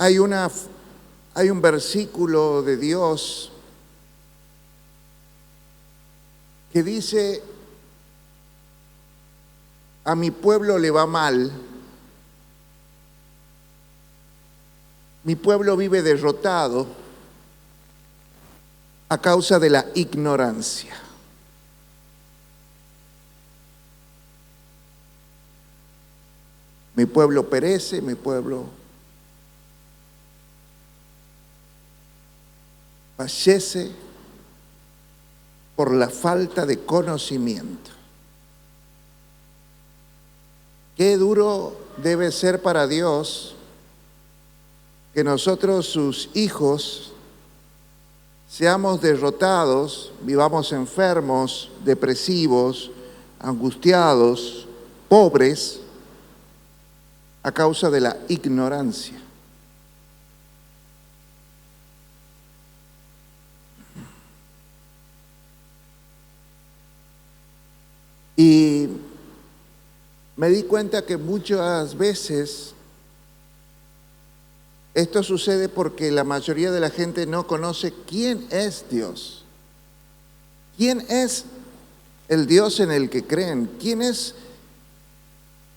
Hay un versículo de Dios que dice: a mi pueblo le va mal, mi pueblo vive derrotado a causa de la ignorancia. Mi pueblo perece, mi pueblo fallece por la falta de conocimiento. Qué duro debe ser para Dios que nosotros, sus hijos, seamos derrotados, vivamos enfermos, depresivos, angustiados, pobres, a causa de la ignorancia. Y me di cuenta que muchas veces esto sucede porque la mayoría de la gente no conoce quién es Dios. ¿Quién es el Dios en el que creen? ¿Quién es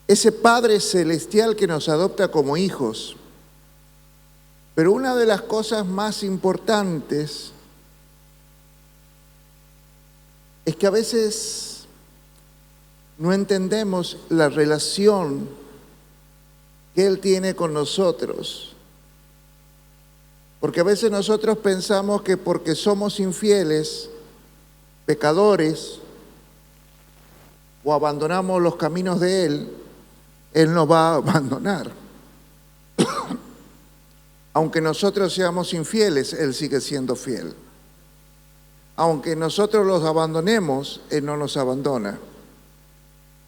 ese Padre Celestial que nos adopta como hijos? Pero una de las cosas más importantes es que a veces no entendemos la relación que Él tiene con nosotros. Porque a veces nosotros pensamos que porque somos infieles, pecadores, o abandonamos los caminos de Él, Él nos va a abandonar. Aunque nosotros seamos infieles, Él sigue siendo fiel. Aunque nosotros los abandonemos, Él no nos abandona.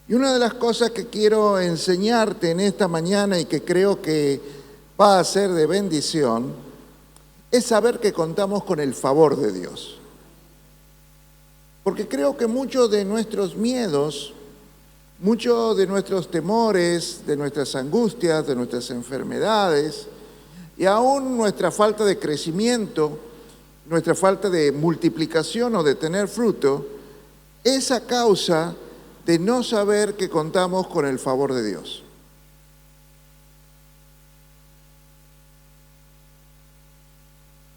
Y una de las cosas que quiero enseñarte en esta mañana y que creo que va a ser de bendición es saber que contamos con el favor de Dios. Porque creo que muchos de nuestros miedos, muchos de nuestros temores, de nuestras angustias, de nuestras enfermedades y aún nuestra falta de crecimiento, nuestra falta de multiplicación o de tener fruto, es a causa de no saber que contamos con el favor de Dios.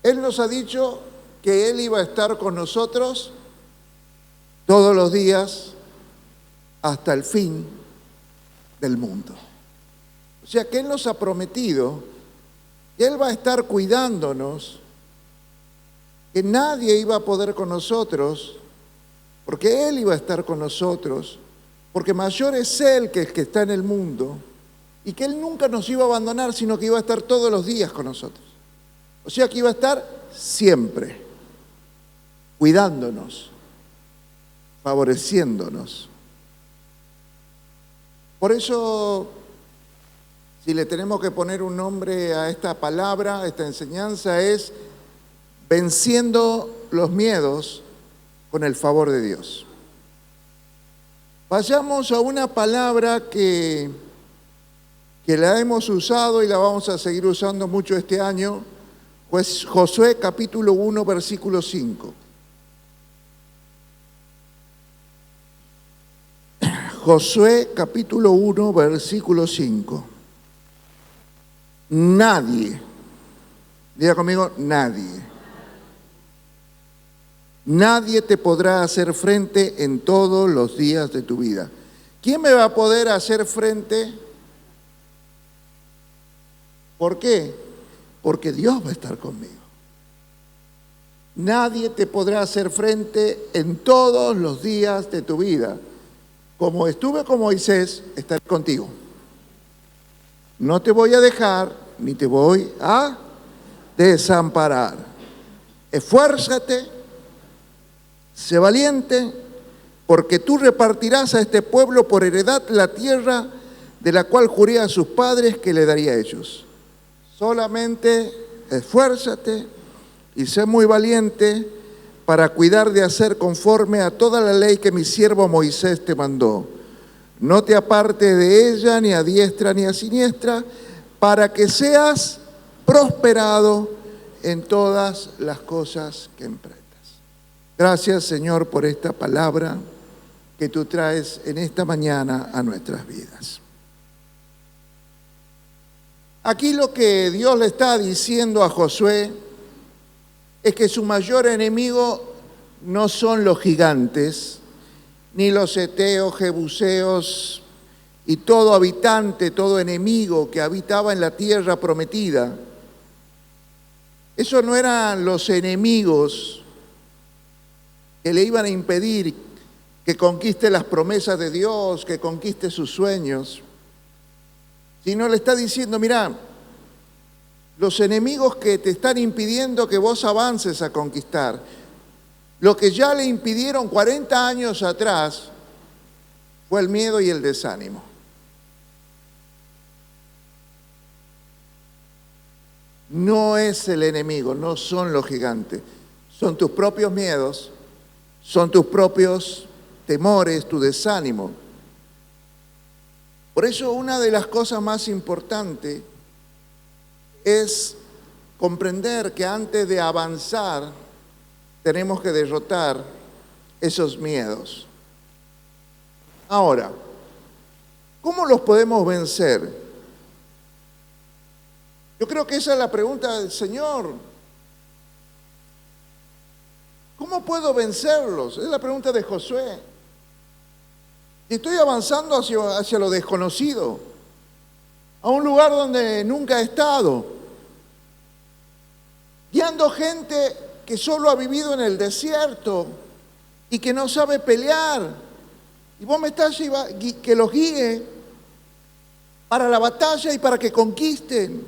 Él nos ha dicho que Él iba a estar con nosotros todos los días hasta el fin del mundo. O sea que Él nos ha prometido que Él va a estar cuidándonos, que nadie iba a poder con nosotros, porque Él iba a estar con nosotros, porque mayor es Él que el que está en el mundo, y que Él nunca nos iba a abandonar, sino que iba a estar todos los días con nosotros. O sea que iba a estar siempre, cuidándonos, favoreciéndonos. Por eso, si le tenemos que poner un nombre a esta palabra, a esta enseñanza, es venciendo los miedos con el favor de Dios. Vayamos a una palabra que la hemos usado y la vamos a seguir usando mucho este año, pues Josué capítulo 1, versículo 5. Josué capítulo 1, versículo 5. Nadie, diga conmigo, nadie. Nadie te podrá hacer frente en todos los días de tu vida. ¿Quién me va a poder hacer frente? ¿Por qué? Porque Dios va a estar conmigo. Nadie te podrá hacer frente en todos los días de tu vida. Como estuve con Moisés, estaré contigo. No te voy a dejar, ni te voy a desamparar. Esfuérzate, sé valiente, porque tú repartirás a este pueblo por heredad la tierra de la cual juré a sus padres que le daría a ellos. Solamente esfuérzate y sé muy valiente para cuidar de hacer conforme a toda la ley que mi siervo Moisés te mandó. No te apartes de ella ni a diestra ni a siniestra, para que seas prosperado en todas las cosas que emprendas. Gracias, Señor, por esta palabra que tú traes en esta mañana a nuestras vidas. Aquí lo que Dios le está diciendo a Josué es que su mayor enemigo no son los gigantes, ni los heteos, jebuseos y todo habitante, todo enemigo que habitaba en la tierra prometida. Esos no eran los enemigos que le iban a impedir que conquiste las promesas de Dios, que conquiste sus sueños, sino le está diciendo, mira, los enemigos que te están impidiendo que vos avances a conquistar, lo que ya le impidieron 40 años atrás fue el miedo y el desánimo. No es el enemigo, no son los gigantes, son tus propios miedos, son tus propios temores, tu desánimo. Por eso una de las cosas más importantes es comprender que antes de avanzar tenemos que derrotar esos miedos. Ahora, ¿cómo los podemos vencer? Yo creo que esa es la pregunta del Señor. ¿Cómo puedo vencerlos? Es la pregunta de Josué. Y estoy avanzando hacia lo desconocido, a un lugar donde nunca he estado, guiando gente que solo ha vivido en el desierto y que no sabe pelear. Y vos me estás que los guíe para la batalla y para que conquisten.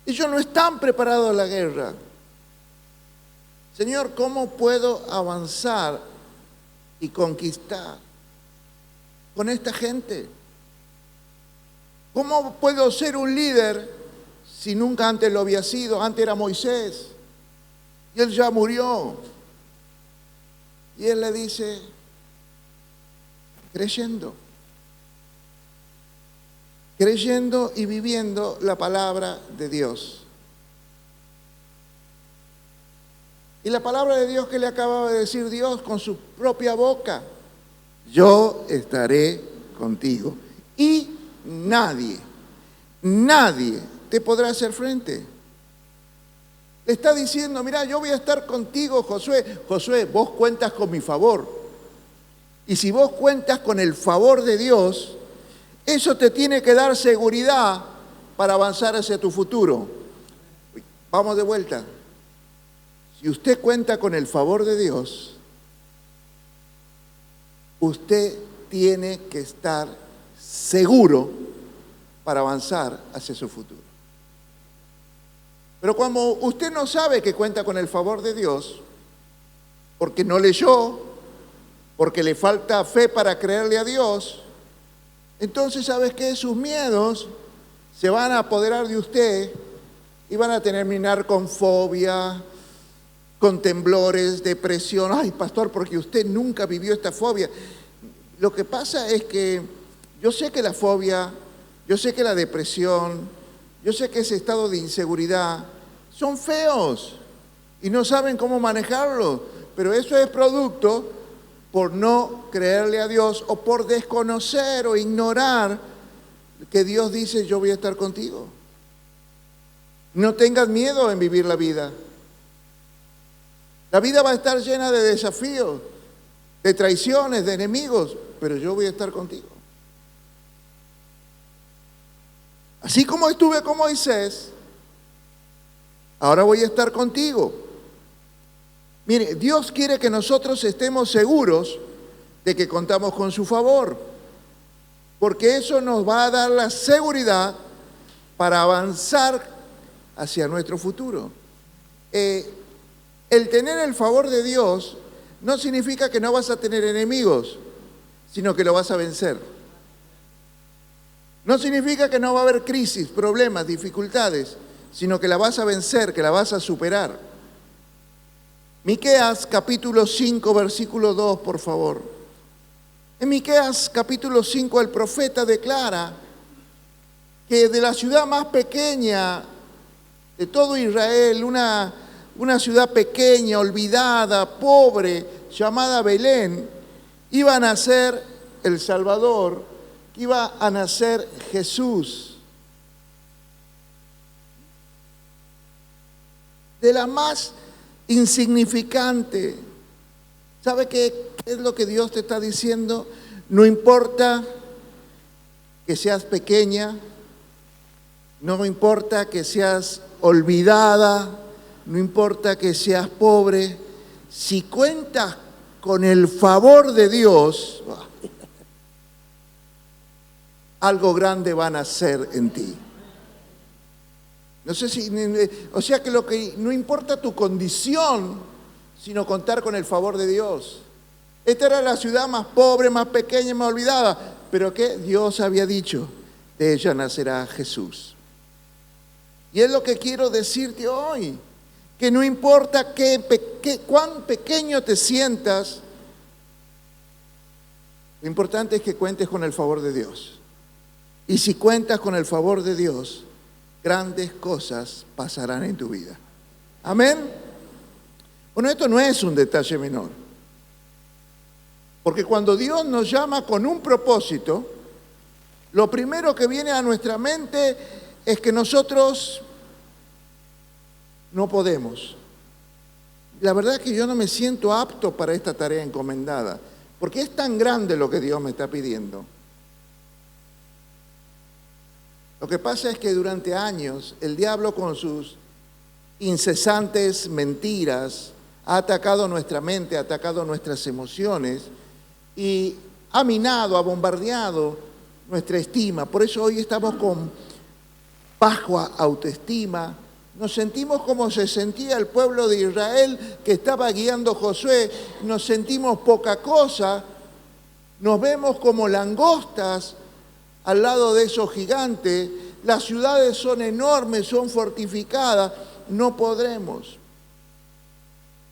Ellos no están preparados a la guerra. Señor, ¿cómo puedo avanzar y conquistar con esta gente? ¿Cómo puedo ser un líder si nunca antes lo había sido? Antes era Moisés y él ya murió. Y él le dice, creyendo y viviendo la palabra de Dios. Y la palabra de Dios que le acababa de decir Dios con su propia boca, yo estaré contigo y nadie te podrá hacer frente. Le está diciendo, mira, yo voy a estar contigo, Josué. Josué, vos cuentas con mi favor. Y si vos cuentas con el favor de Dios, eso te tiene que dar seguridad para avanzar hacia tu futuro. Vamos de vuelta. Si usted cuenta con el favor de Dios, usted tiene que estar seguro para avanzar hacia su futuro. Pero cuando usted no sabe que cuenta con el favor de Dios, porque no leyó, porque le falta fe para creerle a Dios, entonces, ¿sabes qué? Sus miedos se van a apoderar de usted y van a terminar con fobia, con temblores, depresión. Ay, pastor, porque usted nunca vivió esta fobia. Lo que pasa es que yo sé que la fobia, yo sé que la depresión, yo sé que ese estado de inseguridad son feos y no saben cómo manejarlo, pero eso es producto por no creerle a Dios o por desconocer o ignorar que Dios dice, yo voy a estar contigo. No tengas miedo en vivir la vida. La vida va a estar llena de desafíos, de traiciones, de enemigos, pero yo voy a estar contigo. Así como estuve con Moisés, ahora voy a estar contigo. Mire, Dios quiere que nosotros estemos seguros de que contamos con su favor, porque eso nos va a dar la seguridad para avanzar hacia nuestro futuro. El tener el favor de Dios no significa que no vas a tener enemigos, sino que lo vas a vencer. No significa que no va a haber crisis, problemas, dificultades, sino que la vas a vencer, que la vas a superar. Miqueas capítulo 5, versículo 2, por favor. En Miqueas capítulo 5 el profeta declara que de la ciudad más pequeña de todo Israel, una ciudad pequeña, olvidada, pobre, llamada Belén, iba a nacer el Salvador, iba a nacer Jesús. De la más insignificante. ¿Sabe qué es lo que Dios te está diciendo? No importa que seas pequeña, no importa que seas olvidada, no importa que seas pobre, si cuentas con el favor de Dios, algo grande van a hacer en ti. No sé si, o sea que no importa tu condición, sino contar con el favor de Dios. Esta era la ciudad más pobre, más pequeña, más olvidada, pero que Dios había dicho, de ella nacerá Jesús. Y es lo que quiero decirte hoy, que no importa cuán pequeño te sientas, lo importante es que cuentes con el favor de Dios. Y si cuentas con el favor de Dios, grandes cosas pasarán en tu vida. Amén. Bueno, esto no es un detalle menor. Porque cuando Dios nos llama con un propósito, lo primero que viene a nuestra mente es que nosotros no podemos. La verdad es que yo no me siento apto para esta tarea encomendada, porque es tan grande lo que Dios me está pidiendo. Lo que pasa es que durante años el diablo con sus incesantes mentiras ha atacado nuestra mente, ha atacado nuestras emociones y ha minado, ha bombardeado nuestra estima. Por eso hoy estamos con baja autoestima. Nos sentimos como se sentía el pueblo de Israel que estaba guiando Josué. Nos sentimos poca cosa. Nos vemos como langostas al lado de esos gigantes. Las ciudades son enormes, son fortificadas. No podremos.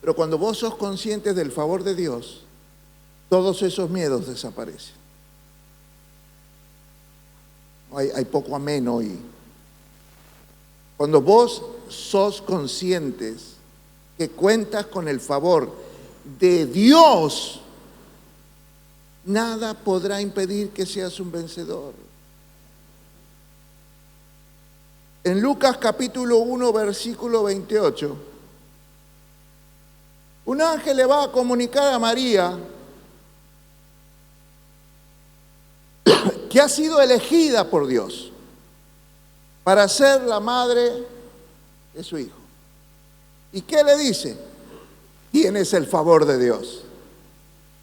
Pero cuando vos sos consciente del favor de Dios, todos esos miedos desaparecen. Hay poco amén hoy. Cuando vos sos conscientes que cuentas con el favor de Dios, nada podrá impedir que seas un vencedor. En Lucas capítulo 1, versículo 28, un ángel le va a comunicar a María que ha sido elegida por Dios para ser la madre de su hijo. ¿Y qué le dice? Tienes el favor de Dios.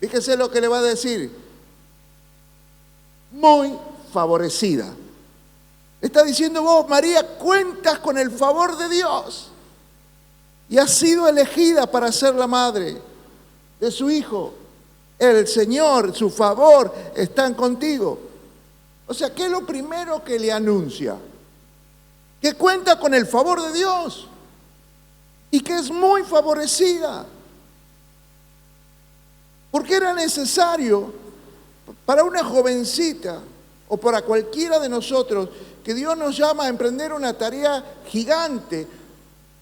Fíjese lo que le va a decir. Muy favorecida. Está diciendo vos, María, cuentas con el favor de Dios. Y has sido elegida para ser la madre de su hijo. El Señor, su favor, están contigo. O sea, ¿qué es lo primero que le anuncia? Que cuenta con el favor de Dios y que es muy favorecida. Porque era necesario para una jovencita o para cualquiera de nosotros que Dios nos llama a emprender una tarea gigante,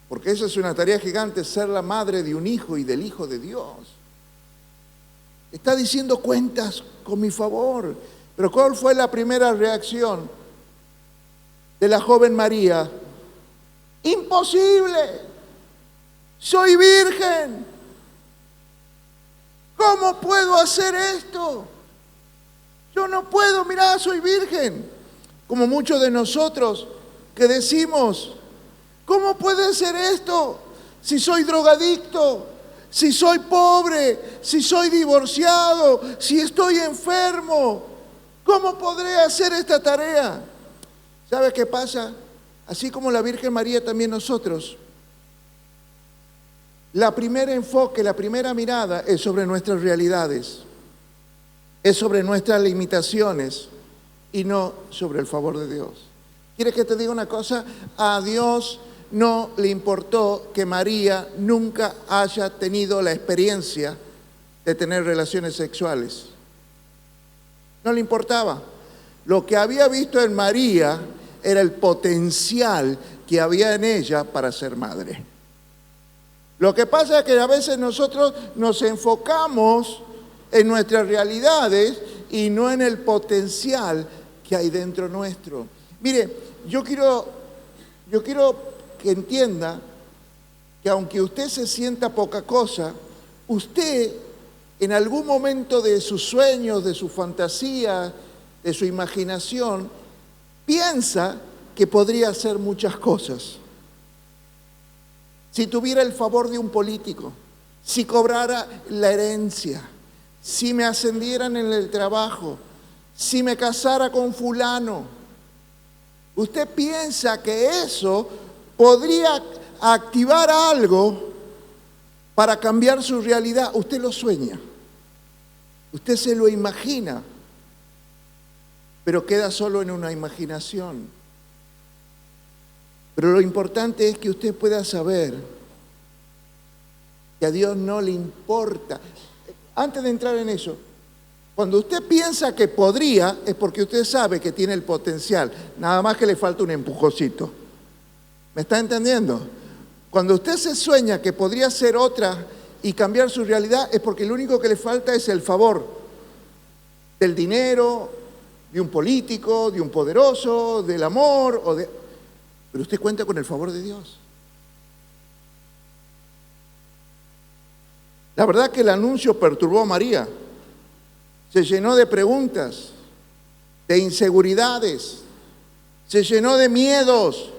porque esa es una tarea gigante, ser la madre de un hijo y del Hijo de Dios. Está diciendo cuentas con mi favor. Pero ¿cuál fue la primera reacción de la joven María? Imposible, soy virgen. ¿Cómo puedo hacer esto? Yo no puedo, mirá, soy virgen. Como muchos de nosotros que decimos, ¿cómo puede ser esto? Si soy drogadicto, si soy pobre, si soy divorciado, si estoy enfermo, ¿cómo podré hacer esta tarea? ¿Sabe qué pasa? Así como la Virgen María, también nosotros. La primera enfoque, la primera mirada es sobre nuestras realidades, es sobre nuestras limitaciones y no sobre el favor de Dios. ¿Quieres que te diga una cosa? A Dios no le importó que María nunca haya tenido la experiencia de tener relaciones sexuales. No le importaba. Lo que había visto en María era el potencial que había en ella para ser madre. Lo que pasa es que a veces nosotros nos enfocamos en nuestras realidades y no en el potencial que hay dentro nuestro. Mire, yo quiero que entienda que aunque usted se sienta poca cosa, usted en algún momento de sus sueños, de su fantasía, de su imaginación, piensa que podría hacer muchas cosas. Si tuviera el favor de un político, si cobrara la herencia, si me ascendieran en el trabajo, si me casara con fulano, usted piensa que eso podría activar algo para cambiar su realidad. Usted lo sueña, usted se lo imagina, pero queda solo en una imaginación. Pero lo importante es que usted pueda saber que a Dios no le importa. Antes de entrar en eso, cuando usted piensa que podría, es porque usted sabe que tiene el potencial, nada más que le falta un empujoncito. ¿Me está entendiendo? Cuando usted se sueña que podría ser otra y cambiar su realidad, es porque lo único que le falta es el favor del dinero, de un político, de un poderoso, del amor, pero usted cuenta con el favor de Dios. La verdad que el anuncio perturbó a María. Se llenó de preguntas, de inseguridades, se llenó de miedos.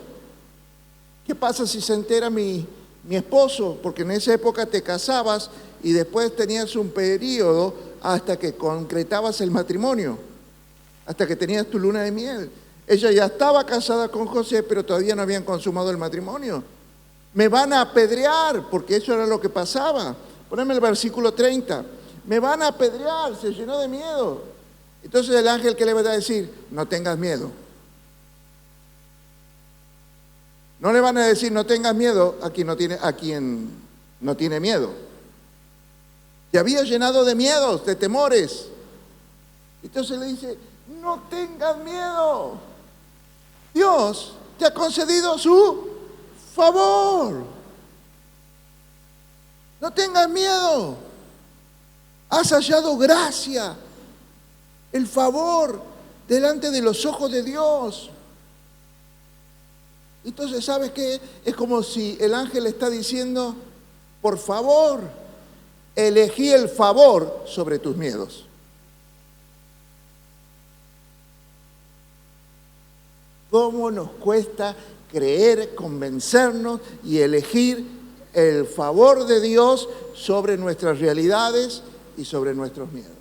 ¿Qué pasa si se entera mi esposo? Porque en esa época te casabas y después tenías un periodo hasta que concretabas el matrimonio, hasta que tenías tu luna de miel. Ella ya estaba casada con José, pero todavía no habían consumado el matrimonio. Me van a apedrear, porque eso era lo que pasaba. Poneme el versículo 30. Me van a apedrear, se llenó de miedo. Entonces el ángel, ¿qué le va a decir? No tengas miedo. No le van a decir no tengas miedo a quien no tiene miedo. Se había llenado de miedos, de temores. Entonces le dice, no tengas miedo. Dios te ha concedido su favor. No tengas miedo. Has hallado gracia, el favor delante de los ojos de Dios. Entonces, ¿sabes qué? Es como si el ángel está diciendo, por favor, elegí el favor sobre tus miedos. ¿Cómo nos cuesta creer, convencernos y elegir el favor de Dios sobre nuestras realidades y sobre nuestros miedos?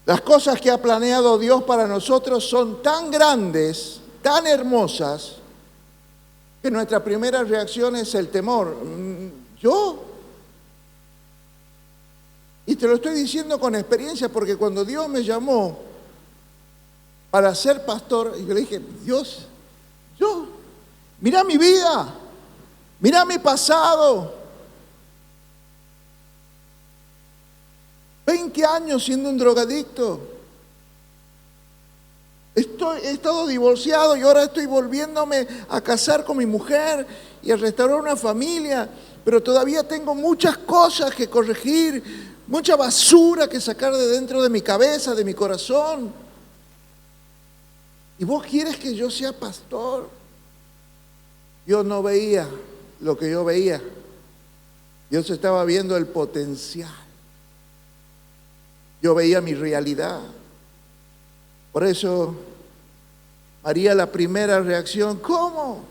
Las cosas que ha planeado Dios para nosotros son tan grandes, tan hermosas, que nuestra primera reacción es el temor. ¿Yo? Y te lo estoy diciendo con experiencia, porque cuando Dios me llamó para ser pastor, yo le dije, Dios, mira mi vida, mira mi pasado. 20 años siendo un drogadicto. He estado divorciado y ahora estoy volviéndome a casar con mi mujer y a restaurar una familia, pero todavía tengo muchas cosas que corregir, mucha basura que sacar de dentro de mi cabeza, de mi corazón. ¿Y vos quieres que yo sea pastor? Dios no veía lo que yo veía. Dios estaba viendo el potencial. Yo veía mi realidad. Por eso, María, la primera reacción, ¿cómo?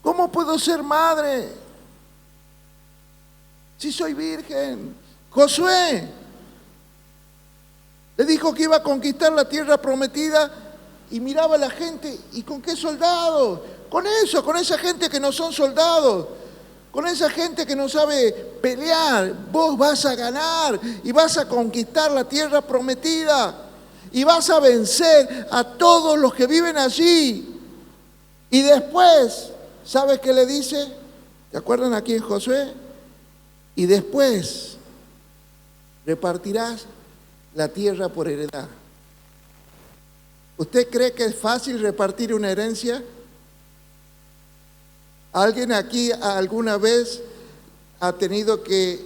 ¿Cómo puedo ser madre si soy virgen? Josué le dijo que iba a conquistar la tierra prometida y miraba a la gente, ¿y con qué soldados? Con esa gente que no son soldados. Con esa gente que no sabe pelear, vos vas a ganar y vas a conquistar la tierra prometida y vas a vencer a todos los que viven allí. Y después, ¿sabes qué le dice? ¿Te acuerdan aquí en Josué? Y después repartirás la tierra por heredad. ¿Usted cree que es fácil repartir una herencia? ¿Alguien aquí alguna vez ha tenido que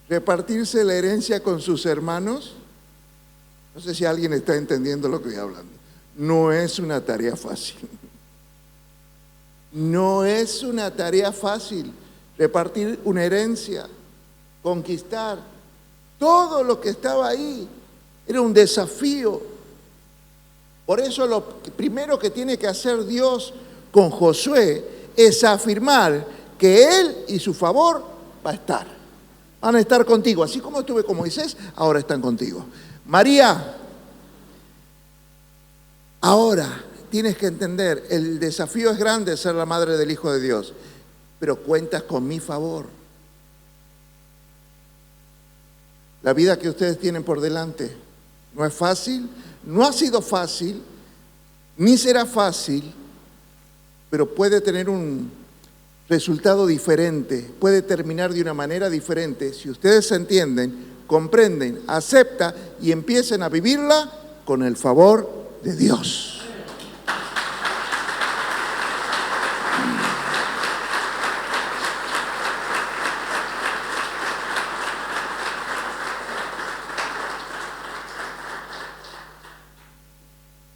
repartirse la herencia con sus hermanos? No sé si alguien está entendiendo lo que estoy hablando. No es una tarea fácil. No es una tarea fácil repartir una herencia, conquistar. Todo lo que estaba ahí era un desafío. Por eso lo primero que tiene que hacer Dios con Josué es afirmar que Él y su favor va a estar. Van a estar contigo. Así como estuve con Moisés, ahora están contigo. María, ahora tienes que entender, el desafío es grande ser la madre del Hijo de Dios, pero cuentas con mi favor. La vida que ustedes tienen por delante no es fácil, no ha sido fácil, ni será fácil, pero puede tener un resultado diferente, puede terminar de una manera diferente si ustedes se entienden, comprenden, aceptan y empiecen a vivirla con el favor de Dios.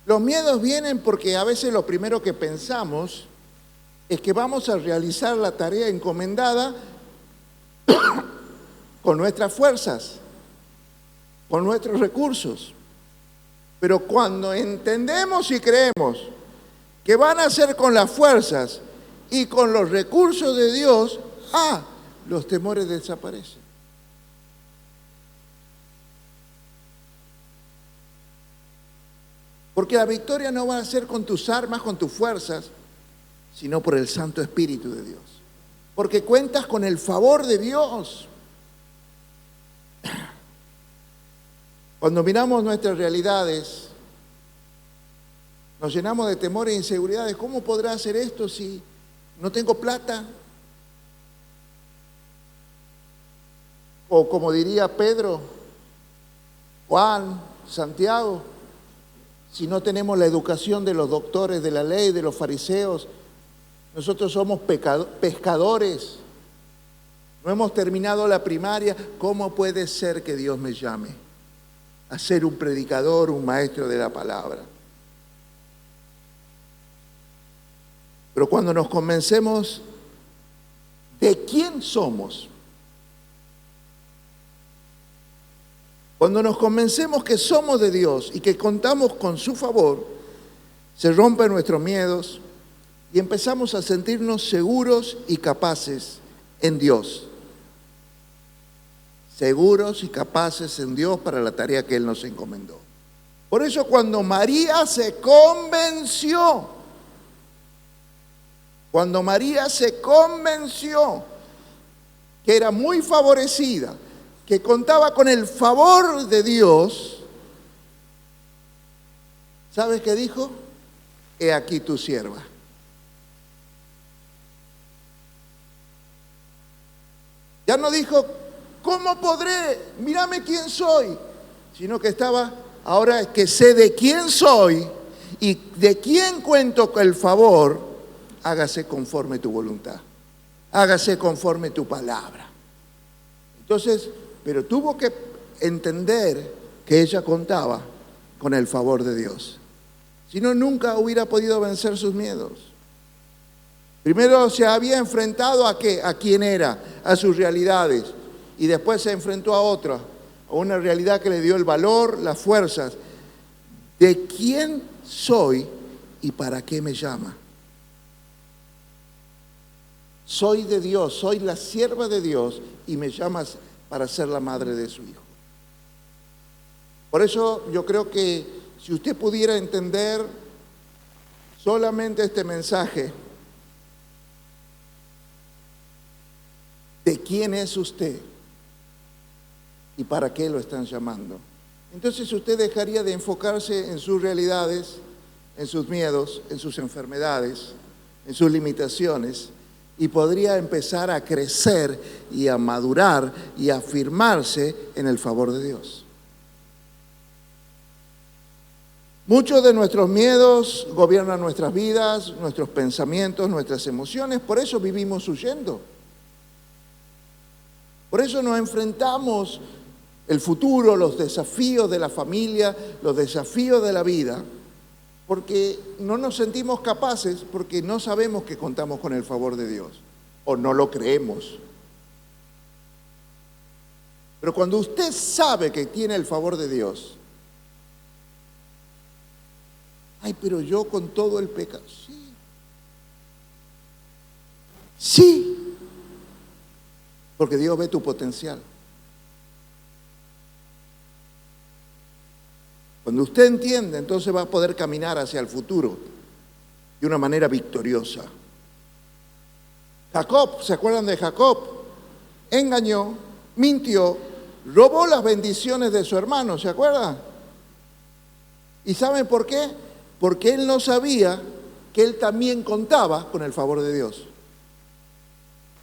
Los miedos vienen porque a veces lo primero que pensamos es que vamos a realizar la tarea encomendada con nuestras fuerzas, con nuestros recursos. Pero cuando entendemos y creemos que van a ser con las fuerzas y con los recursos de Dios, los temores desaparecen. Porque la victoria no va a ser con tus armas, con tus fuerzas, sino por el Santo Espíritu de Dios. Porque cuentas con el favor de Dios. Cuando miramos nuestras realidades, nos llenamos de temores e inseguridades. ¿Cómo podrá hacer esto si no tengo plata? O como diría Pedro, Juan, Santiago, si no tenemos la educación de los doctores de la ley, de los fariseos, nosotros somos pescadores, no hemos terminado la primaria, ¿cómo puede ser que Dios me llame a ser un predicador, un maestro de la palabra? Pero cuando nos convencemos de quién somos, cuando nos convencemos que somos de Dios y que contamos con su favor, se rompen nuestros miedos y empezamos a sentirnos seguros y capaces en Dios. Seguros y capaces en Dios para la tarea que Él nos encomendó. Por eso cuando María se convenció, que era muy favorecida, que contaba con el favor de Dios, ¿sabes qué dijo? He aquí tu sierva. Ya no dijo, ¿cómo podré? Mírame quién soy. Sino que estaba, ahora que sé de quién soy y de quién cuento con el favor, hágase conforme tu voluntad. Hágase conforme tu palabra. Entonces, pero tuvo que entender que ella contaba con el favor de Dios. Si no, nunca hubiera podido vencer sus miedos. Primero se había enfrentado ¿a qué? A quién era, a sus realidades. Y después se enfrentó a otra, a una realidad que le dio el valor, las fuerzas. ¿De quién soy y para qué me llama? Soy de Dios, soy la sierva de Dios y me llamas para ser la madre de su hijo. Por eso yo creo que si usted pudiera entender solamente este mensaje de quién es usted y para qué lo están llamando, entonces usted dejaría de enfocarse en sus realidades, en sus miedos, en sus enfermedades, en sus limitaciones, y podría empezar a crecer y a madurar y a afirmarse en el favor de Dios. Muchos de nuestros miedos gobiernan nuestras vidas, nuestros pensamientos, nuestras emociones, por eso vivimos huyendo. Por eso nos enfrentamos el futuro, los desafíos de la familia, los desafíos de la vida, porque no nos sentimos capaces, porque no sabemos que contamos con el favor de Dios, o no lo creemos. Pero cuando usted sabe que tiene el favor de Dios, ay, pero yo con todo el pecado, sí, porque Dios ve tu potencial. Cuando usted entiende, entonces va a poder caminar hacia el futuro de una manera victoriosa. Jacob, ¿se acuerdan de Jacob? Engañó, mintió, robó las bendiciones de su hermano, ¿se acuerdan? ¿Y saben por qué? Porque él no sabía que él también contaba con el favor de Dios.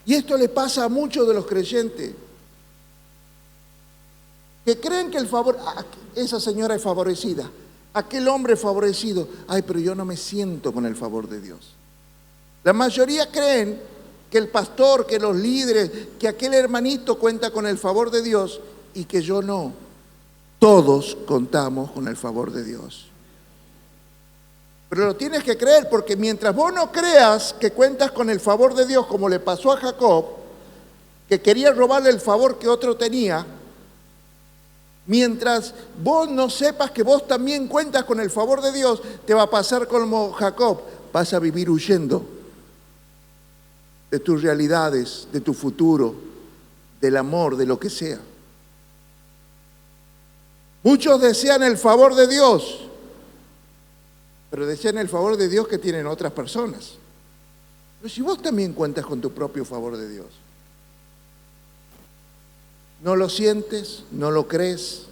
Y esto le pasa a muchos de los creyentes, que creen que el favor, esa señora es favorecida, aquel hombre es favorecido, ay, pero yo no me siento con el favor de Dios. La mayoría creen que el pastor, que los líderes, que aquel hermanito cuenta con el favor de Dios y que yo no. Todos contamos con el favor de Dios. Pero lo tienes que creer, porque mientras vos no creas que cuentas con el favor de Dios, como le pasó a Jacob, que quería robarle el favor que otro tenía, mientras vos no sepas que vos también cuentas con el favor de Dios, te va a pasar como Jacob, vas a vivir huyendo de tus realidades, de tu futuro, del amor, de lo que sea. Muchos desean el favor de Dios, pero desean el favor de Dios que tienen otras personas. Pero si vos también cuentas con tu propio favor de Dios, no lo sientes, no lo crees.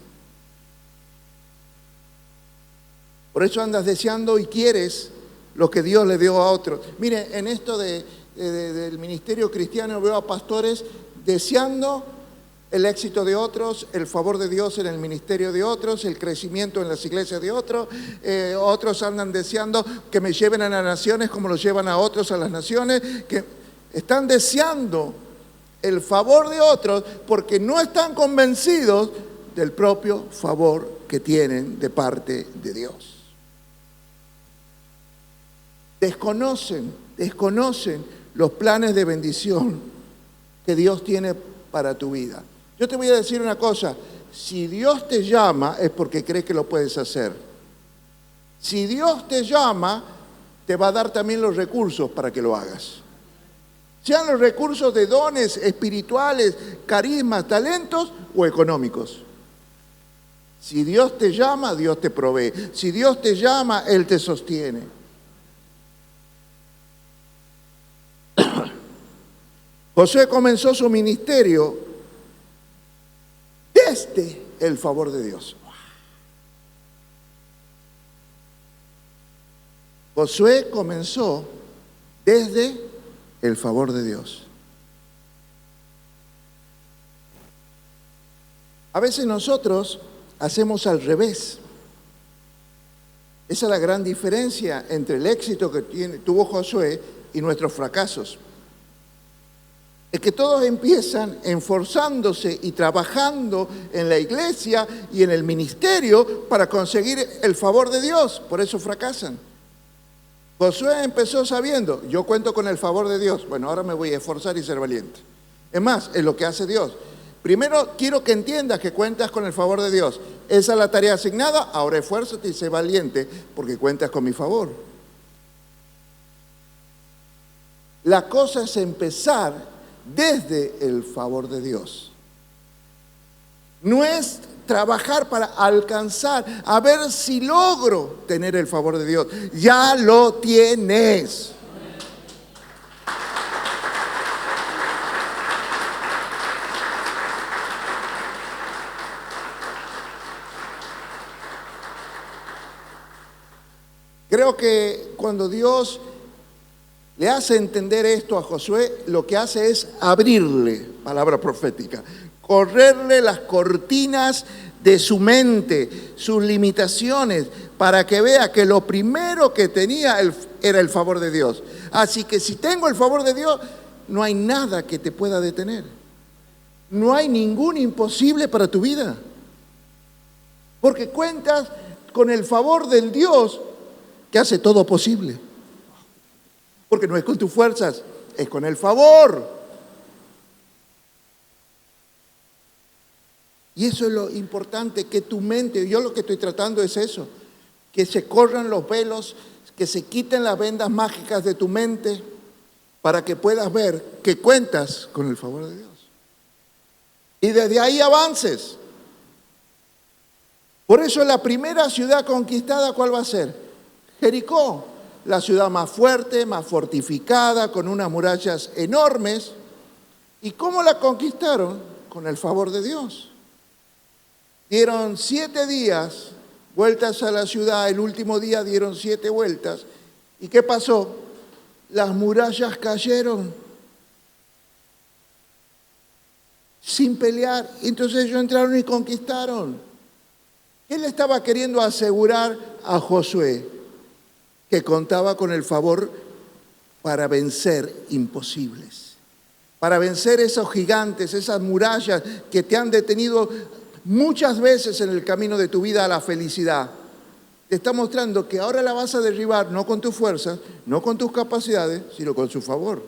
Por eso andas deseando y quieres lo que Dios le dio a otros. Mire, en esto del ministerio cristiano veo a pastores deseando el éxito de otros, el favor de Dios en el ministerio de otros, el crecimiento en las iglesias de otros. Otros andan deseando que me lleven a las naciones como los llevan a otros a las naciones, que están deseando el favor de otros porque no están convencidos del propio favor que tienen de parte de Dios. Desconocen los planes de bendición que Dios tiene para tu vida. Yo te voy a decir una cosa, si Dios te llama es porque crees que lo puedes hacer. Si Dios te llama, te va a dar también los recursos para que lo hagas. Sean los recursos de dones espirituales, carismas, talentos o económicos. Si Dios te llama, Dios te provee. Si Dios te llama, Él te sostiene. Josué comenzó su ministerio desde el favor de Dios. Josué comenzó desde el favor de Dios. A veces nosotros hacemos al revés. Esa es la gran diferencia entre el éxito que tuvo Josué y nuestros fracasos. Es que todos empiezan esforzándose y trabajando en la iglesia y en el ministerio para conseguir el favor de Dios, por eso fracasan. Josué empezó sabiendo, yo cuento con el favor de Dios, bueno, ahora me voy a esforzar y ser valiente. Es más, es lo que hace Dios. Primero quiero que entiendas que cuentas con el favor de Dios. Esa es la tarea asignada, ahora esfuérzate y sé valiente porque cuentas con mi favor. La cosa es empezar desde el favor de Dios. No es trabajar para alcanzar, a ver si logro tener el favor de Dios. Ya lo tienes. Creo que cuando Dios le hace entender esto a Josué, lo que hace es abrirle, palabra profética, correrle las cortinas de su mente, sus limitaciones, para que vea que lo primero que tenía era el favor de Dios. Así que si tengo el favor de Dios, no hay nada que te pueda detener. No hay ningún imposible para tu vida. Porque cuentas con el favor del Dios que hace todo posible. Porque no es con tus fuerzas, es con el favor. Y eso es lo importante, que tu mente, yo lo que estoy tratando es eso, que se corran los velos, que se quiten las vendas mágicas de tu mente para que puedas ver que cuentas con el favor de Dios. Y desde ahí avances. Por eso la primera ciudad conquistada, ¿cuál va a ser? Jericó, la ciudad más fuerte, más fortificada, con unas murallas enormes. ¿Y cómo la conquistaron? Con el favor de Dios. Dieron 7 días vueltas a la ciudad, el último día dieron 7 vueltas. ¿Y qué pasó? Las murallas cayeron sin pelear. Entonces ellos entraron y conquistaron. ¿Qué le estaba queriendo asegurar a Josué? Que contaba con el favor para vencer imposibles, para vencer esos gigantes, esas murallas que te han detenido muchas veces en el camino de tu vida a la felicidad. Te está mostrando que ahora la vas a derribar no con tus fuerzas, no con tus capacidades, sino con su favor.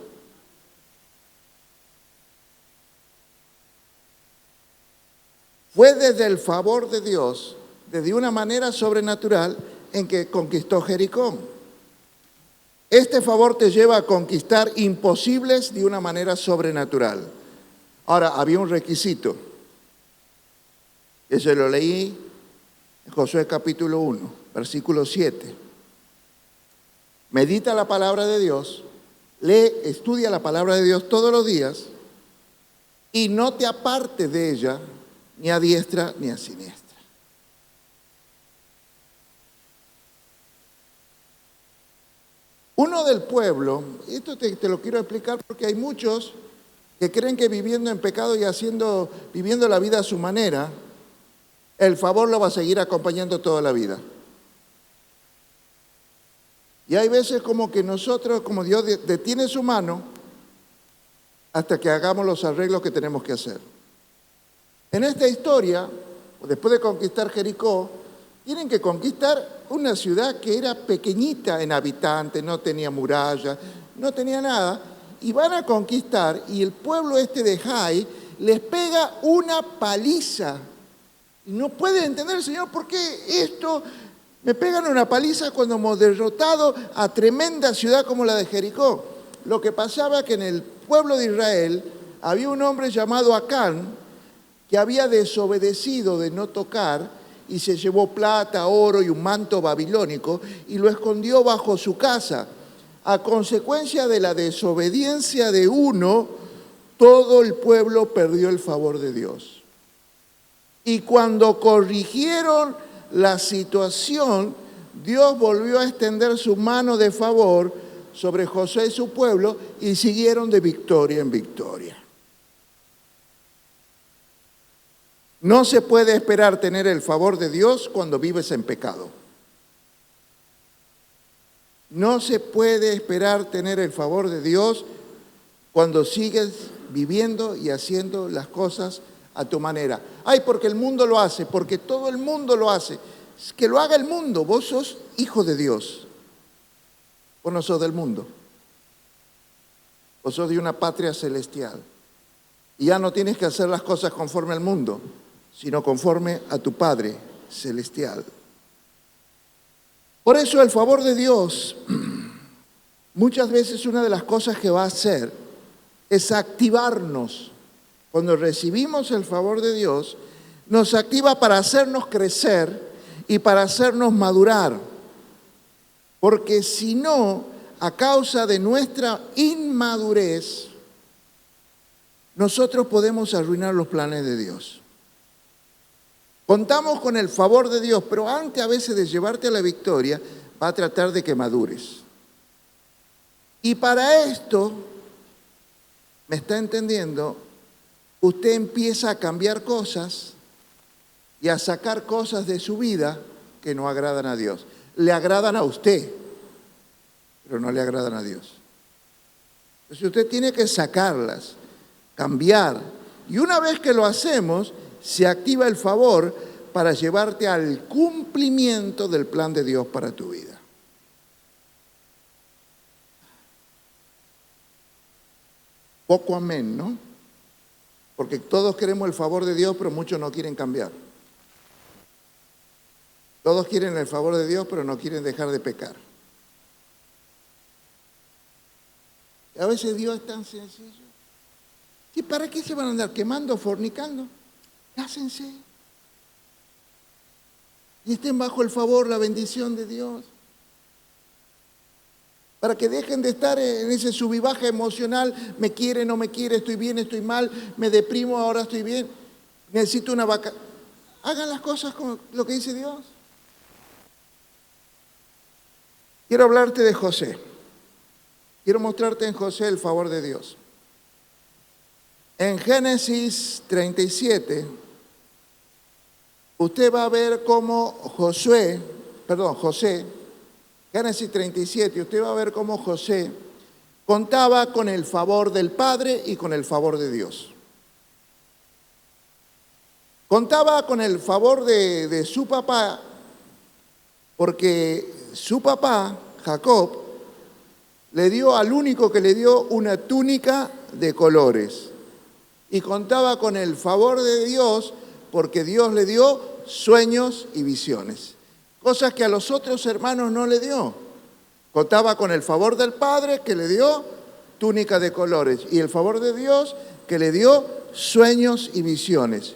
Fue desde el favor de Dios, desde una manera sobrenatural, en que conquistó Jericó. Este favor te lleva a conquistar imposibles de una manera sobrenatural. Ahora, había un requisito. Eso lo leí en Josué capítulo 1, versículo 7. Medita la palabra de Dios, lee, estudia la palabra de Dios todos los días y no te apartes de ella ni a diestra ni a siniestra. Uno del pueblo, esto te lo quiero explicar porque hay muchos que creen que viviendo en pecado y viviendo la vida a su manera, el favor lo va a seguir acompañando toda la vida. Y hay veces como que nosotros, como Dios detiene su mano hasta que hagamos los arreglos que tenemos que hacer. En esta historia, después de conquistar Jericó, tienen que conquistar una ciudad que era pequeñita en habitantes, no tenía murallas, no tenía nada, y van a conquistar, y el pueblo de Jai les pega una paliza. Y no puede entender, Señor, ¿por qué esto me pegan una paliza cuando hemos derrotado a tremenda ciudad como la de Jericó? Lo que pasaba que en el pueblo de Israel había un hombre llamado Acán que había desobedecido de no tocar y se llevó plata, oro y un manto babilónico y lo escondió bajo su casa. A consecuencia de la desobediencia de uno, todo el pueblo perdió el favor de Dios. Y cuando corrigieron la situación, Dios volvió a extender su mano de favor sobre Josué y su pueblo y siguieron de victoria en victoria. No se puede esperar tener el favor de Dios cuando vives en pecado. No se puede esperar tener el favor de Dios cuando sigues viviendo y haciendo las cosas a tu manera. Ay, porque el mundo lo hace, porque todo el mundo lo hace. Que lo haga el mundo, vos sos hijo de Dios. Vos no sos del mundo. Vos sos de una patria celestial. Y ya no tienes que hacer las cosas conforme al mundo, sino conforme a tu Padre celestial. Por eso el favor de Dios, muchas veces una de las cosas que va a hacer es activarnos. Cuando recibimos el favor de Dios, nos activa para hacernos crecer y para hacernos madurar. Porque si no, a causa de nuestra inmadurez, nosotros podemos arruinar los planes de Dios. Contamos con el favor de Dios, pero antes a veces de llevarte a la victoria, va a tratar de que madures. Y para esto, ¿me está entendiendo? Usted empieza a cambiar cosas y a sacar cosas de su vida que no agradan a Dios. Le agradan a usted, pero no le agradan a Dios. Entonces usted tiene que sacarlas, cambiar. Y una vez que lo hacemos, se activa el favor para llevarte al cumplimiento del plan de Dios para tu vida. Poco amén, ¿no? Porque todos queremos el favor de Dios, pero muchos no quieren cambiar. Todos quieren el favor de Dios, pero no quieren dejar de pecar. A veces Dios es tan sencillo. ¿Y para qué se van a andar quemando, fornicando? Cásense. Y estén bajo el favor, la bendición de Dios. Para que dejen de estar en ese sub y baja emocional, me quiere, no me quiere, estoy bien, estoy mal, me deprimo, ahora estoy bien, necesito una vaca. Hagan las cosas como lo que dice Dios. Quiero hablarte de José. Quiero mostrarte en José el favor de Dios. En Génesis 37, usted va a ver cómo José, Génesis 37, usted va a ver cómo José contaba con el favor del Padre y con el favor de Dios. Contaba con el favor de su papá, porque su papá, Jacob, le dio al único que le dio una túnica de colores. Y contaba con el favor de Dios, porque Dios le dio sueños y visiones. Cosas que a los otros hermanos no le dio. Contaba con el favor del Padre, que le dio túnica de colores, y el favor de Dios, que le dio sueños y visiones.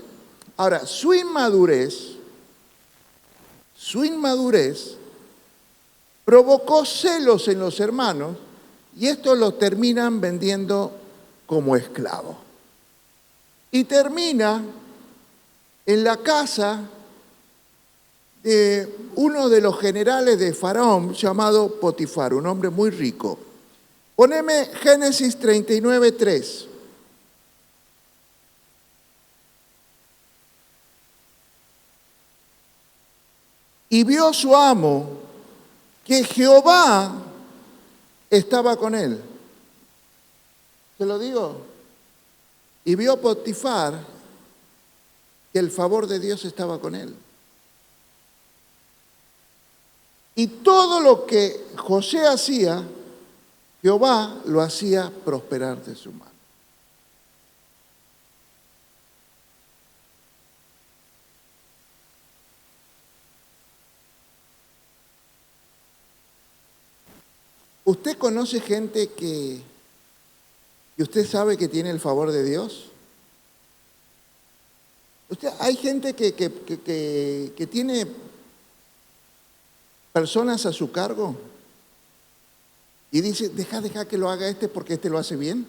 Ahora, su inmadurez provocó celos en los hermanos, y estos los terminan vendiendo como esclavos. Y termina en la casa de uno de los generales de Faraón llamado Potifar, un hombre muy rico. Poneme Génesis 39:3. Y vio su amo que Jehová estaba con él. ¿Se lo digo? Y vio Potifar que el favor de Dios estaba con él. Y todo lo que José hacía, Jehová lo hacía prosperar de su mano. ¿Usted conoce gente que usted sabe que tiene el favor de Dios? Hay gente que tiene personas a su cargo y dice, deja que lo haga este porque este lo hace bien.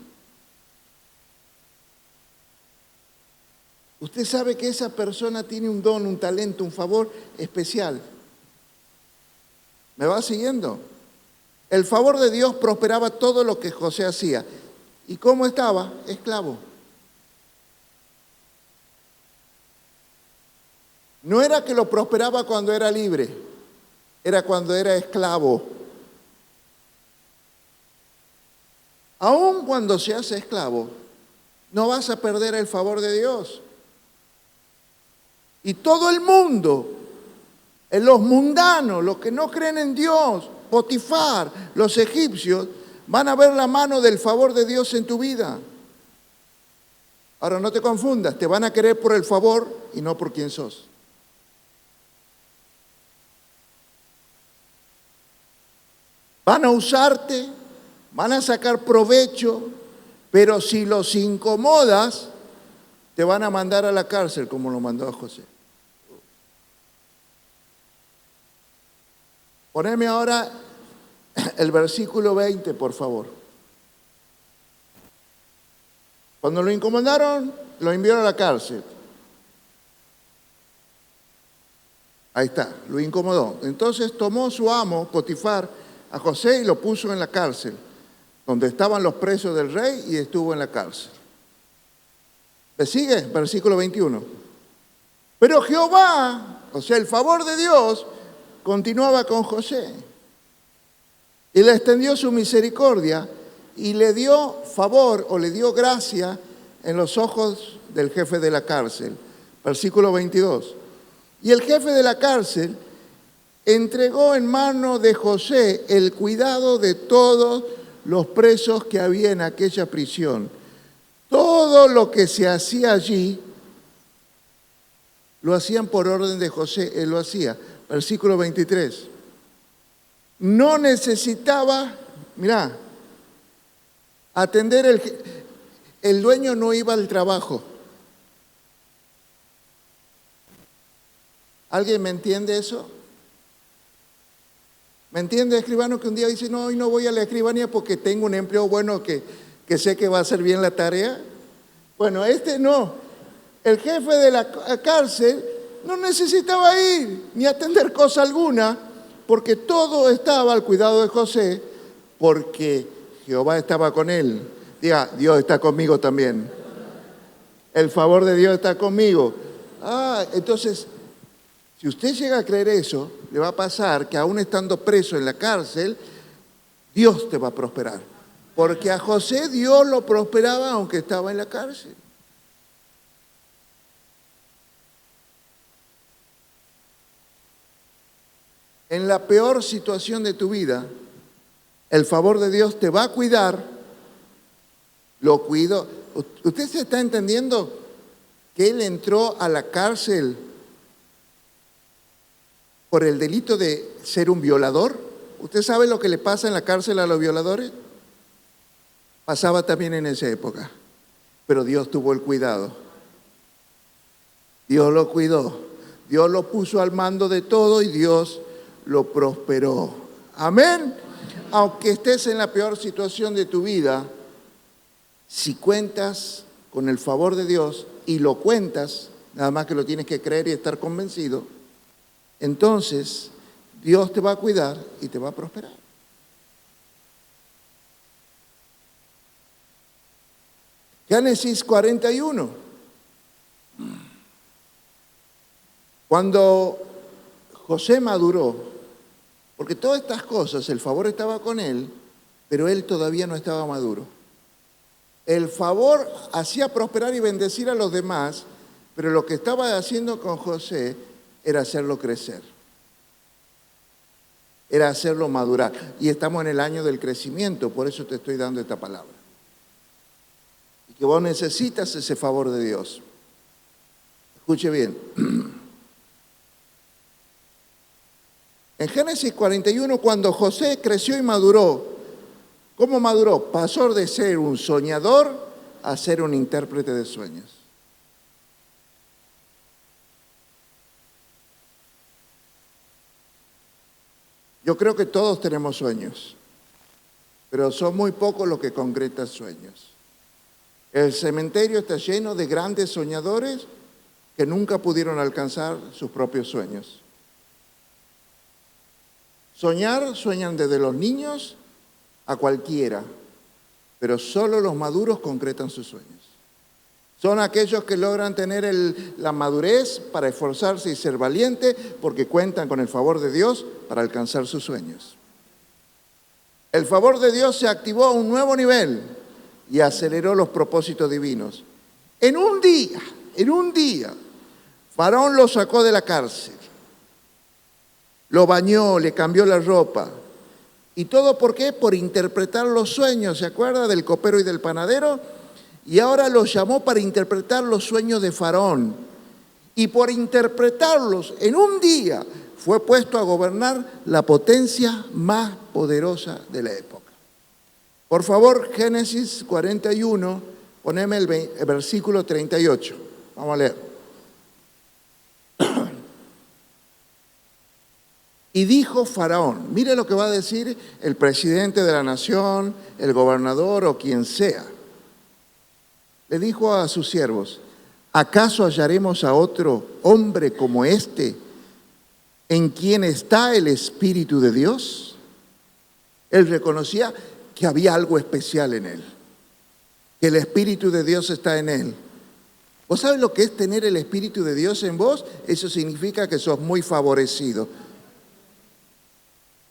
Usted sabe que esa persona tiene un don, un talento, un favor especial. ¿Me va siguiendo? El favor de Dios prosperaba todo lo que José hacía. ¿Y cómo estaba? Esclavo. No era que lo prosperaba cuando era libre, era cuando era esclavo. Aun cuando se hace esclavo, no vas a perder el favor de Dios. Y todo el mundo, los mundanos, los que no creen en Dios, Potifar, los egipcios, van a ver la mano del favor de Dios en tu vida. Ahora no te confundas, te van a querer por el favor y no por quién sos. Van a usarte, van a sacar provecho, pero si los incomodas, te van a mandar a la cárcel como lo mandó a José. Poneme ahora el versículo 20, por favor. Cuando lo incomodaron, lo enviaron a la cárcel. Ahí está, lo incomodó. Entonces tomó su amo, Potifar, a José y lo puso en la cárcel, donde estaban los presos del rey, y estuvo en la cárcel. ¿Me sigue? Versículo 21. Pero Jehová, o sea, el favor de Dios, continuaba con José y le extendió su misericordia y le dio favor o le dio gracia en los ojos del jefe de la cárcel. Versículo 22. Y el jefe de la cárcel entregó en mano de José el cuidado de todos los presos que había en aquella prisión. Todo lo que se hacía allí lo hacían por orden de José, él lo hacía. Versículo 23. No necesitaba, mirá, atender el dueño no iba al trabajo. ¿Alguien me entiende eso? ¿Me entiende, escribano, que un día dice, no, hoy no voy a la escribanía porque tengo un empleo bueno que sé que va a hacer bien la tarea? Bueno, este no. El jefe de la cárcel no necesitaba ir ni atender cosa alguna porque todo estaba al cuidado de José, porque Jehová estaba con él. Diga, Dios está conmigo también. El favor de Dios está conmigo. Entonces, si usted llega a creer eso, le va a pasar que aún estando preso en la cárcel, Dios te va a prosperar. Porque a José Dios lo prosperaba aunque estaba en la cárcel. En la peor situación de tu vida, el favor de Dios te va a cuidar, lo cuidó. ¿Usted se está entendiendo que él entró a la cárcel por el delito de ser un violador? ¿Usted sabe lo que le pasa en la cárcel a los violadores? Pasaba también en esa época, pero Dios tuvo el cuidado. Dios lo cuidó, Dios lo puso al mando de todo y Dios lo prosperó. Amén. Aunque estés en la peor situación de tu vida, si cuentas con el favor de Dios y lo cuentas, nada más que lo tienes que creer y estar convencido, entonces Dios te va a cuidar y te va a prosperar. Génesis 41. Cuando José maduró, porque todas estas cosas, el favor estaba con él, pero él todavía no estaba maduro. El favor hacía prosperar y bendecir a los demás, pero lo que estaba haciendo con José era hacerlo crecer, era hacerlo madurar. Y estamos en el año del crecimiento, por eso te estoy dando esta palabra. Y que vos necesitas ese favor de Dios. Escuche bien. En Génesis 41, cuando José creció y maduró, ¿cómo maduró? Pasó de ser un soñador a ser un intérprete de sueños. Yo creo que todos tenemos sueños, pero son muy pocos los que concretan sueños. El cementerio está lleno de grandes soñadores que nunca pudieron alcanzar sus propios sueños. Sueñan desde los niños a cualquiera, pero solo los maduros concretan sus sueños. Son aquellos que logran tener la madurez para esforzarse y ser valiente porque cuentan con el favor de Dios para alcanzar sus sueños. El favor de Dios se activó a un nuevo nivel y aceleró los propósitos divinos. En un día, Faraón lo sacó de la cárcel. Lo bañó, le cambió la ropa. ¿Y todo por qué? Por interpretar los sueños. ¿Se acuerda del copero y del panadero? Y ahora lo llamó para interpretar los sueños de Faraón. Y por interpretarlos en un día fue puesto a gobernar la potencia más poderosa de la época. Por favor, Génesis 41, poneme el versículo 38. Vamos a leer. Y dijo Faraón, mire lo que va a decir el presidente de la nación, el gobernador o quien sea. Le dijo a sus siervos, ¿acaso hallaremos a otro hombre como este en quien está el Espíritu de Dios? Él reconocía que había algo especial en él, que el Espíritu de Dios está en él. ¿Vos sabés lo que es tener el Espíritu de Dios en vos? Eso significa que sos muy favorecido.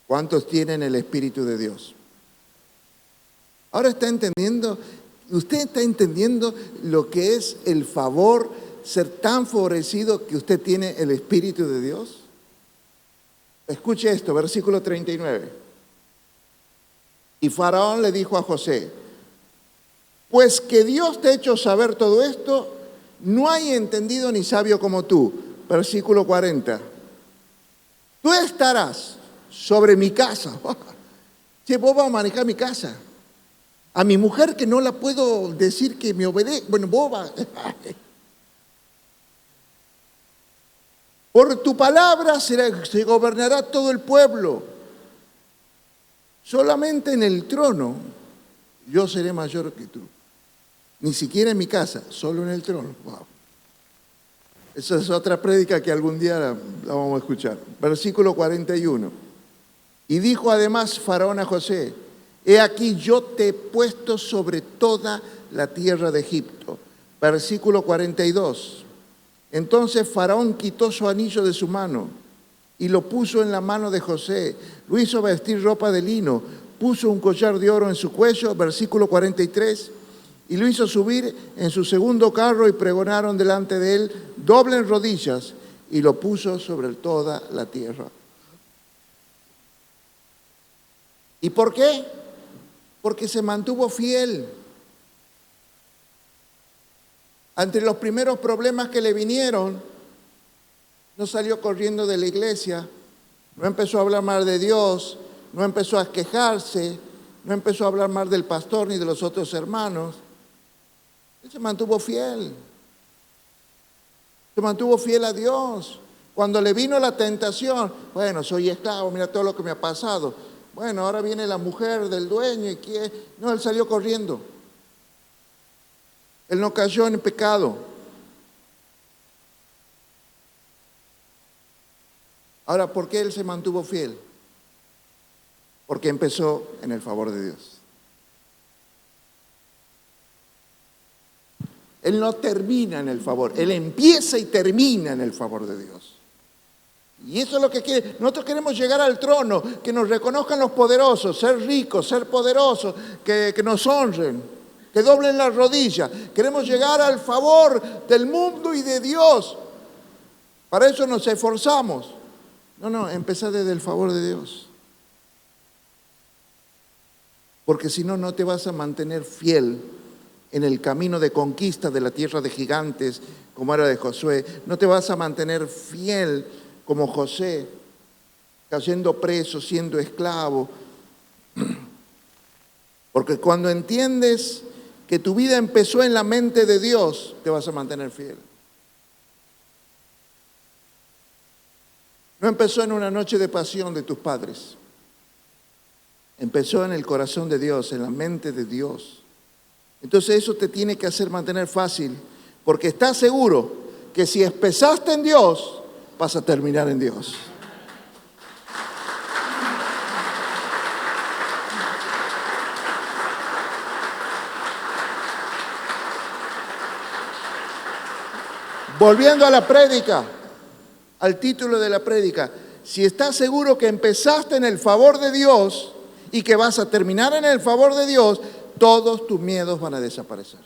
¿Cuántos tienen el Espíritu de Dios? Ahora está entendiendo, usted está entendiendo lo que es el favor, ser tan favorecido que usted tiene el Espíritu de Dios. Escuche esto, versículo 39. Y Faraón le dijo a José: pues que Dios te ha hecho saber todo esto, no hay entendido ni sabio como tú. Versículo 40. Tú estarás sobre mi casa. Che, vos vas a manejar mi casa. A mi mujer que no la puedo decir que me obedezca. Bueno, vos vas. Por tu palabra se gobernará todo el pueblo. Solamente en el trono yo seré mayor que tú. Ni siquiera en mi casa, solo en el trono. Wow. Esa es otra prédica que algún día la vamos a escuchar. Versículo 41. Y dijo además Faraón a José: he aquí yo te he puesto sobre toda la tierra de Egipto. Versículo 42. Entonces Faraón quitó su anillo de su mano y lo puso en la mano de José. Lo hizo vestir ropa de lino, puso un collar de oro en su cuello. Versículo 43. Y lo hizo subir en su segundo carro y pregonaron delante de él: doblen rodillas, y lo puso sobre toda la tierra. ¿Y por qué? Porque se mantuvo fiel. Ante los primeros problemas que le vinieron, no salió corriendo de la iglesia, no empezó a hablar mal de Dios, no empezó a quejarse, no empezó a hablar mal del pastor ni de los otros hermanos. Él se mantuvo fiel. Se mantuvo fiel a Dios. Cuando le vino la tentación: bueno, soy esclavo, mira todo lo que me ha pasado. Bueno, ahora viene la mujer del dueño y ¿qué? No, él salió corriendo. Él no cayó en pecado. Ahora, ¿por qué él se mantuvo fiel? Porque empezó en el favor de Dios. Él no termina en el favor, él empieza y termina en el favor de Dios. Y eso es lo que quiere. Nosotros queremos llegar al trono, que nos reconozcan los poderosos, ser ricos, ser poderosos, que nos honren, que doblen las rodillas. Queremos llegar al favor del mundo y de Dios. Para eso nos esforzamos. No, empezá desde el favor de Dios. Porque si no, no te vas a mantener fiel en el camino de conquista de la tierra de gigantes, como era de Josué. No te vas a mantener fiel como José, cayendo preso, siendo esclavo. Porque cuando entiendes que tu vida empezó en la mente de Dios, te vas a mantener fiel. No empezó en una noche de pasión de tus padres. Empezó en el corazón de Dios, en la mente de Dios. Entonces eso te tiene que hacer mantener fácil, porque estás seguro que si empezaste en Dios, vas a terminar en Dios. Volviendo a la prédica, al título de la prédica: si estás seguro que empezaste en el favor de Dios y que vas a terminar en el favor de Dios, todos tus miedos van a desaparecer.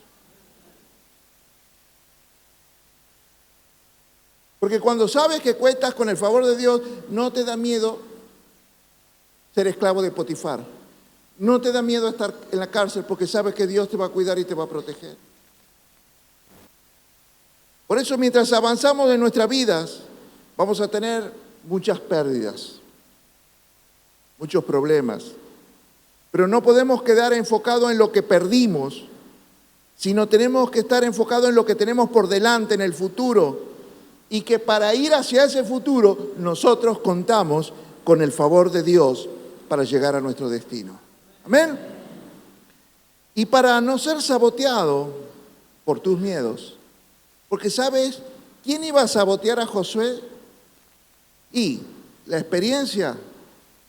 Porque cuando sabes que cuentas con el favor de Dios, no te da miedo ser esclavo de Potifar. No te da miedo estar en la cárcel, porque sabes que Dios te va a cuidar y te va a proteger. Por eso, mientras avanzamos en nuestras vidas, vamos a tener muchas pérdidas, muchos problemas. Pero no podemos quedar enfocados en lo que perdimos, sino tenemos que estar enfocados en lo que tenemos por delante, en el futuro. Y que para ir hacia ese futuro, nosotros contamos con el favor de Dios para llegar a nuestro destino. Amén. Y para no ser saboteado por tus miedos, porque ¿sabes quién iba a sabotear a Josué? Y la experiencia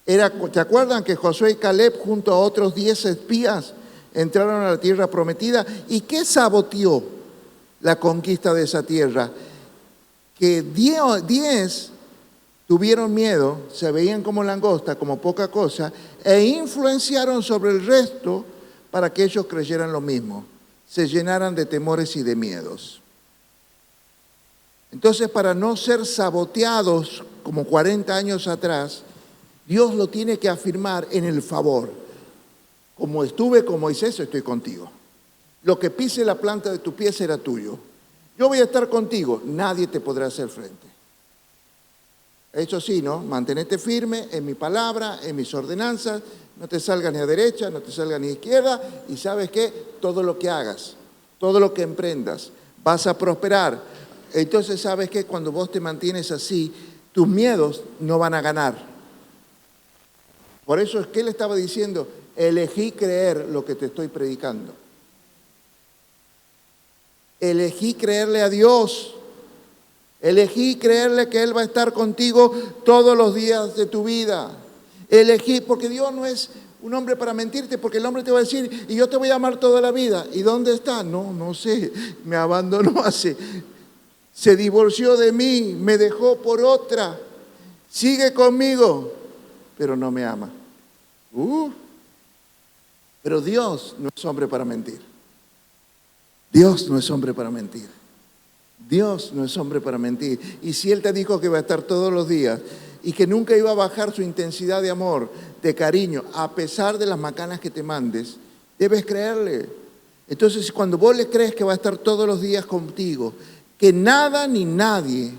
era, ¿te acuerdan que Josué y Caleb junto a otros 10 espías entraron a la tierra prometida? ¿Y qué saboteó la conquista de esa tierra? Que 10 tuvieron miedo, se veían como langosta, como poca cosa, e influenciaron sobre el resto para que ellos creyeran lo mismo, se llenaran de temores y de miedos. Entonces, para no ser saboteados como 40 años atrás, Dios lo tiene que afirmar en el favor. Como estuve con Moisés, estoy contigo. Lo que pise la planta de tu pie será tuyo. Yo voy a estar contigo, nadie te podrá hacer frente. Eso sí, ¿no? Mantenete firme en mi palabra, en mis ordenanzas, no te salgas ni a derecha, no te salgas ni a izquierda, y ¿sabes qué? Todo lo que hagas, todo lo que emprendas, vas a prosperar. Entonces, ¿sabes qué? Cuando vos te mantienes así, tus miedos no van a ganar. Por eso es que él estaba diciendo, elegí creer lo que te estoy predicando. Elegí creerle a Dios. Elegí creerle que Él va a estar contigo todos los días de tu vida. Elegí, porque Dios no es un hombre para mentirte, porque el hombre te va a decir, y yo te voy a amar toda la vida. ¿Y dónde está? No sé, me abandonó se divorció de mí, me dejó por otra, sigue conmigo, pero no me ama. Pero Dios no es hombre para mentir. Dios no es hombre para mentir. Dios no es hombre para mentir. Y si Él te dijo que va a estar todos los días y que nunca iba a bajar su intensidad de amor, de cariño, a pesar de las macanas que te mandes, debes creerle. Entonces, cuando vos le crees que va a estar todos los días contigo, que nada ni nadie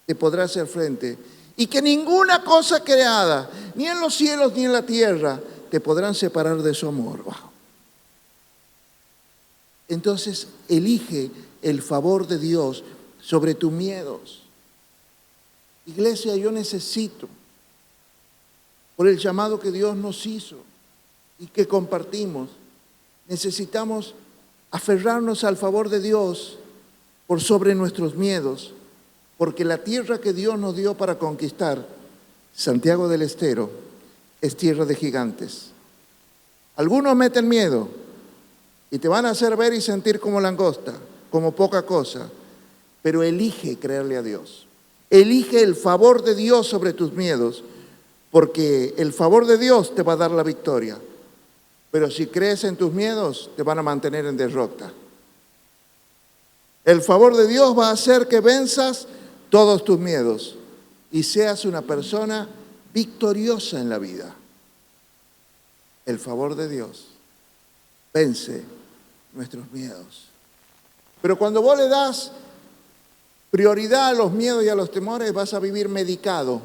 te podrá hacer frente y que ninguna cosa creada, ni en los cielos ni en la tierra, te podrán separar de su amor. Wow. Entonces, elige el favor de Dios sobre tus miedos. Iglesia, yo necesito, por el llamado que Dios nos hizo y que compartimos, necesitamos aferrarnos al favor de Dios por sobre nuestros miedos, porque la tierra que Dios nos dio para conquistar, Santiago del Estero, es tierra de gigantes. Algunos meten miedo y te van a hacer ver y sentir como langosta, como poca cosa, pero elige creerle a Dios. Elige el favor de Dios sobre tus miedos, porque el favor de Dios te va a dar la victoria. Pero si crees en tus miedos, te van a mantener en derrota. El favor de Dios va a hacer que venzas todos tus miedos y seas una persona victoriosa en la vida. El favor de Dios vence nuestros miedos. Pero cuando vos le das prioridad a los miedos y a los temores, vas a vivir medicado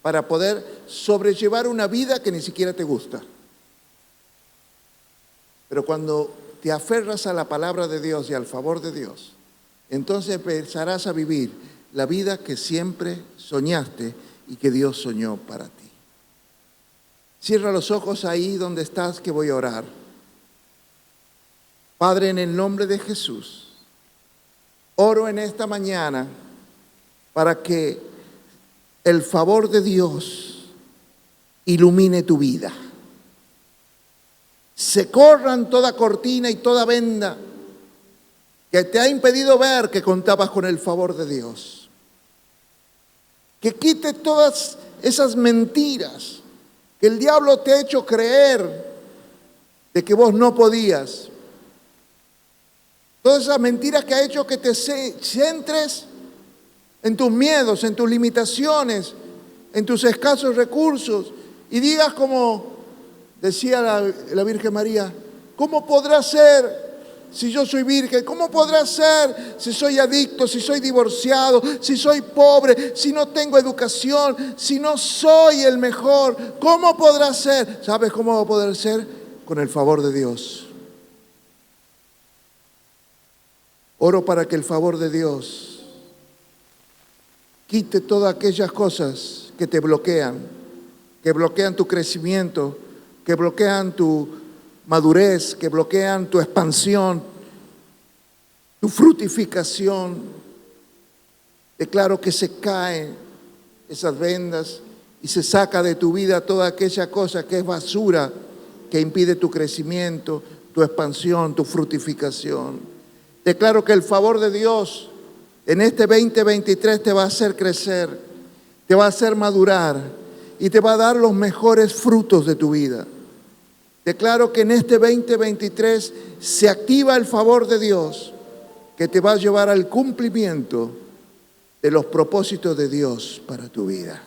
para poder sobrellevar una vida que ni siquiera te gusta. Pero cuando te aferras a la palabra de Dios y al favor de Dios, entonces empezarás a vivir la vida que siempre soñaste y que Dios soñó para ti. Cierra los ojos ahí donde estás, que voy a orar. Padre, en el nombre de Jesús, oro en esta mañana para que el favor de Dios ilumine tu vida. Se corran toda cortina y toda venda que te ha impedido ver que contabas con el favor de Dios. Que quite todas esas mentiras que el diablo te ha hecho creer de que vos no podías. Todas esas mentiras que ha hecho que te centres en tus miedos, en tus limitaciones, en tus escasos recursos y digas como decía la Virgen María, ¿cómo podrá ser si yo soy virgen? ¿Cómo podrá ser si soy adicto, si soy divorciado, si soy pobre, si no tengo educación, si no soy el mejor? ¿Cómo podrá ser? ¿Sabes cómo va a poder ser? Con el favor de Dios. Oro para que el favor de Dios quite todas aquellas cosas que te bloquean tu crecimiento, que bloquean tu madurez, que bloquean tu expansión, tu fructificación. Declaro que se caen esas vendas y se saca de tu vida toda aquella cosa que es basura, que impide tu crecimiento, tu expansión, tu fructificación. Declaro que el favor de Dios en este 2023 te va a hacer crecer te va a hacer madurar y te va a dar los mejores frutos de tu vida. Declaro que en este 2023 se activa el favor de Dios que te va a llevar al cumplimiento de los propósitos de Dios para tu vida.